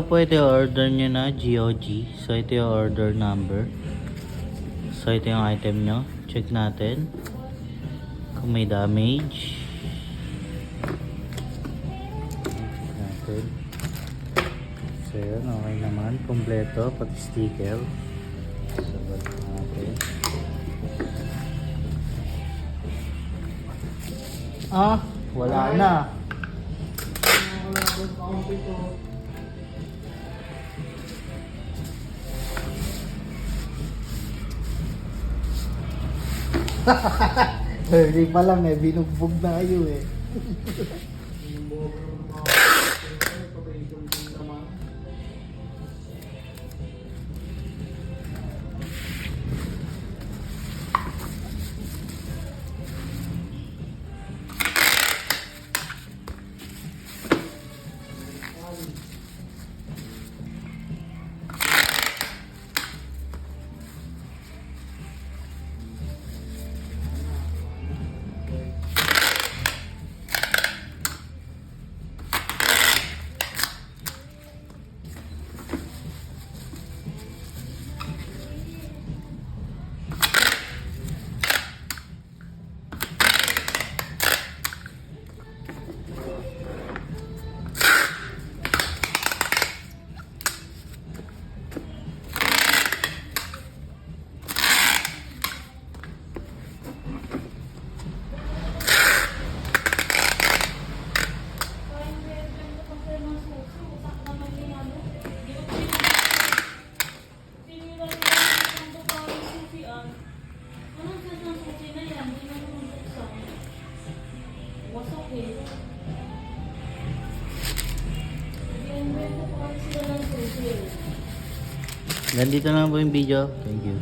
Po ito yung order nyo na GOG. So ito yung order number. So ito yung item nyo. Check natin kung may damage. Check natin. So yun, okay naman. Kompleto, pati sticker. So balik natin. Wala na. Early pa lang eh, binugbog na kayo eh. Ganito lang po yung video. Thank you.